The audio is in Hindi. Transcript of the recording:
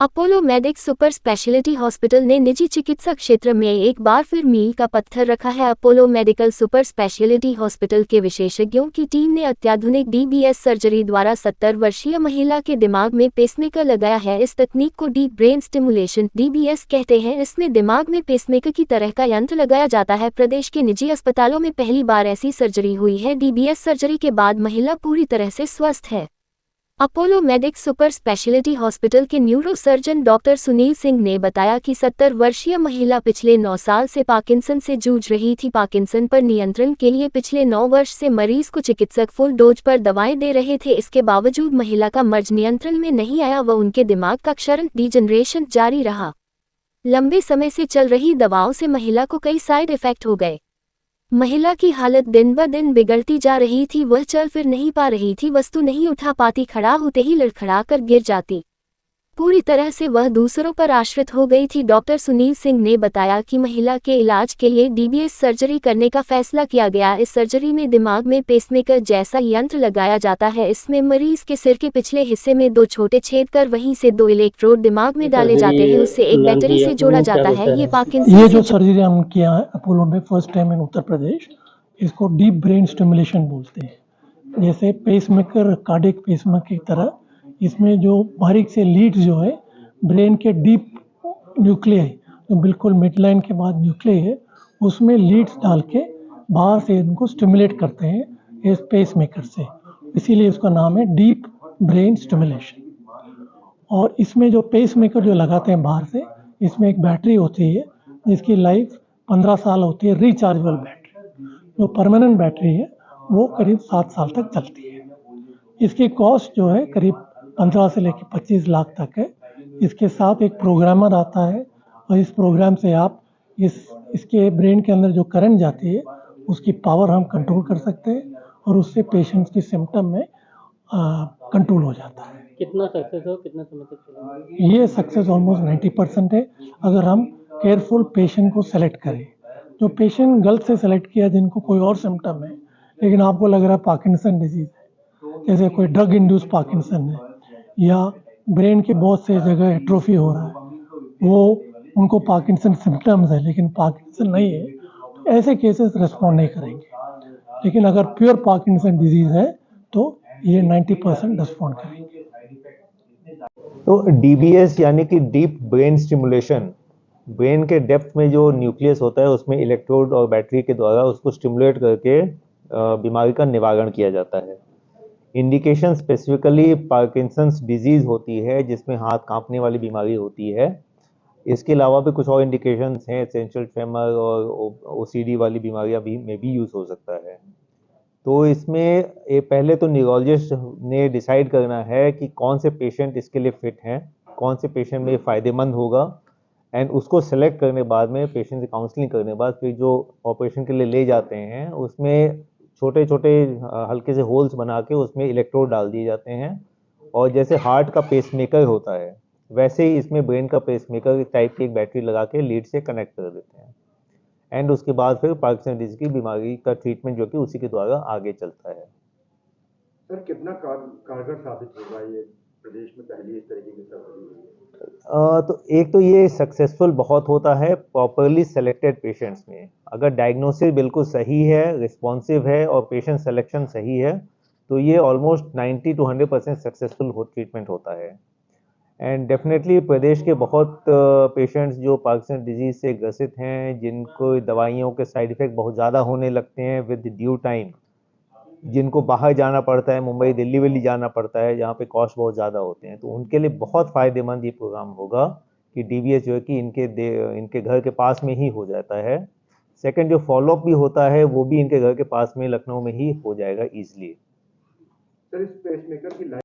Apollo medics super speciality hospital ने निजी चिकित्सा क्षेत्र में एक बार फिर मील का पत्थर रखा है। Apollo medical super speciality hospital के विशेषज्ञों की टीम ने अत्याधुनिक डीबीएस सर्जरी द्वारा 70 वर्षीय महिला के दिमाग में पेसमेकर लगाया है। इस तकनीक को डीप ब्रेन स्टिमुलेशन डीबीएस कहते हैं। इसमें दिमाग में पेसमेकर की तरह का यंत्र लगाया जाता है। प्रदेश के निजी अस्पतालों में पहली बार ऐसी सर्जरी हुई है। डीबीएस सर्जरी के बाद महिला पूरी तरह से स्वस्थ है। Apollo medics super speciality hospital के neuro surgeon doctor Sunil Singh ने बताया कि 70 वर्षीय महिला पिछले 9 साल से पार्किंसन से जूझ रही थी। पार्किंसन पर नियंत्रण के लिए पिछले 9 वर्ष से मरीज को चिकित्सक फुल डोज पर दवाएं दे रहे थे। इसके बावजूद महिला का मर्ज नियंत्रण में नहीं आया व उनके दिमाग का क्षरण डीजनरेशन जारी रहा। लंबे समय से चल रही दवाओं से महिला को कई साइड इफेक्ट हो गए। महिला की हालत दिन ब दिन बिगड़ती जा रही थी। वह चल फिर नहीं पा रही थी, वस्तु नहीं उठा पाती, खड़ा होते ही लड़खड़ा कर गिर जाती। पूरी तरह से वह दूसरों पर आश्रित हो गई थी। डॉक्टर सुनील सिंह ने बताया कि महिला के इलाज के लिए डीबीएस सर्जरी करने का फैसला किया गया। इस सर्जरी में दिमाग में पेसमेकर जैसा यंत्र लगाया जाता है। इसमें मरीज के सिर के पिछले हिस्से में 2 छोटे छेद कर वहीं से 2 इलेक्ट्रोड दिमाग में डाले जाते हैं। उससे एक बैटरी से जोड़ा जाता है। ये पार्किंसन ये जो सर्जरी हम किया है अपोलो में first time in Uttar Pradesh, इसको डीप ब्रेन स्टिमुलेशन बोलते हैं। जैसे पेसमेकर, कार्डियक पेसमेकर की तरह इसमें जो बारीक से लीड्स जो है ब्रेन के डीप न्यूक्लियस जो बिल्कुल मिडलाइन के बाद न्यूक्लियस है, उसमें लीड्स डाल के बाहर से इनको स्टिमुलेट करते हैं इस पेसमेकर से। इसीलिए उसका नाम है डीप ब्रेन स्टिमुलेशन। और इसमें जो पेसमेकर जो लगाते हैं बाहर से, इसमें एक बैटरी होती है जिसकी लाइफ 15 साल होती है। रिचार्जेबल बैटरी, जो परमानेंट बैटरी है वो करीब 7 साल तक चलती है। इसकी कॉस्ट जो है करीब 15 से लेकर 25 लाख तक है। इसके साथ एक प्रोग्रामर आता है और इस प्रोग्राम से आप इसके ब्रेन के अंदर जो करंट जाती है उसकी पावर हम कंट्रोल कर सकते हैं और उससे पेशेंट्स की सिम्टम में कंट्रोल हो जाता है। कितना सक्सेस हो, कितना समय तक चलेगा? ये सक्सेस ऑलमोस्ट 90% है अगर हम केयरफुल पेशेंट को सेलेक्ट करें। जो पेशेंट गलत से सेलेक्ट किया जिनको कोई और सिम्टम है लेकिन आपको लग रहा है पार्किंसन डिजीज है, जैसे कोई ड्रग इंड्यूस पार्किंसन है या ब्रेन के बहुत से जगह एट्रोफी हो रहा है, वो उनको पार्किंसन सिम्टम्स है लेकिन पार्किंसन नहीं है, तो ऐसे केसेस रिस्पॉन्ड नहीं करेंगे। लेकिन अगर प्योर पार्किंसन डिजीज है तो ये 90% रिस्पॉन्ड करेंगे। तो डीबीएस यानी कि डीप ब्रेन स्टिमुलेशन, ब्रेन के डेप्थ में जो न्यूक्लियस होता है उसमें इलेक्ट्रोड और बैटरी के द्वारा उसको स्टिमुलेट करके बीमारी का निवारण किया जाता है। इंडिकेशन स्पेसिफिकली पार्किंसंस डिजीज होती है जिसमें हाथ कांपने वाली बीमारी होती है। इसके अलावा भी कुछ और इंडिकेशंस हैं, एसेंशियल ट्रेमर और ओसीडी वाली बीमारियां भी में भी यूज़ हो सकता है। तो इसमें पहले तो न्यूरोलॉजिस्ट ने डिसाइड करना है कि कौन से पेशेंट इसके लिए फिट हैं, कौन से पेशेंट में फ़ायदेमंद होगा, एंड उसको सेलेक्ट करने बाद में पेशेंट से काउंसलिंग करने बाद फिर जो ऑपरेशन के लिए ले जाते हैं उसमें छोटे छोटे हल्के से होल्स बना के उसमें इलेक्ट्रोड डाल दिए जाते हैं और जैसे हार्ट का पेसमेकर होता है वैसे ही इसमें ब्रेन का पेसमेकर टाइप की एक बैटरी लगा के लीड से कनेक्ट कर देते हैं। एंड उसके बाद फिर पार्किंसन डिजीज की बीमारी का ट्रीटमेंट जो कि उसी के द्वारा आगे चलता है। सर कितना कारगर साबित होगा ये प्रदेश में पहली इस तरीके की सर्जरी हुई है? तो एक तो ये सक्सेसफुल बहुत होता है प्रॉपरली सेलेक्टेड पेशेंट्स में। अगर डायग्नोसिस बिल्कुल सही है, रिस्पॉन्सिव है और पेशेंट सिलेक्शन सही है तो ये ऑलमोस्ट 90 to 100% सक्सेसफुल ट्रीटमेंट होता है। एंड डेफिनेटली प्रदेश के बहुत पेशेंट्स जो पार्किंसन डिजीज से ग्रसित हैं, जिनको दवाइयों के साइड इफ़ेक्ट बहुत ज़्यादा होने लगते हैं विद ड्यू टाइम, जिनको बाहर जाना पड़ता है, मुंबई दिल्ली वेल्ली जाना पड़ता है जहाँ पे कॉस्ट बहुत ज़्यादा होते हैं, तो उनके लिए बहुत फ़ायदेमंद ये प्रोग्राम होगा कि डीबीएस जो है कि इनके घर के पास में ही हो जाता है। सेकंड, जो फॉलोअप भी होता है वो भी इनके घर के पास में लखनऊ में ही हो जाएगा ईजिली। सर इस पेसमेकर की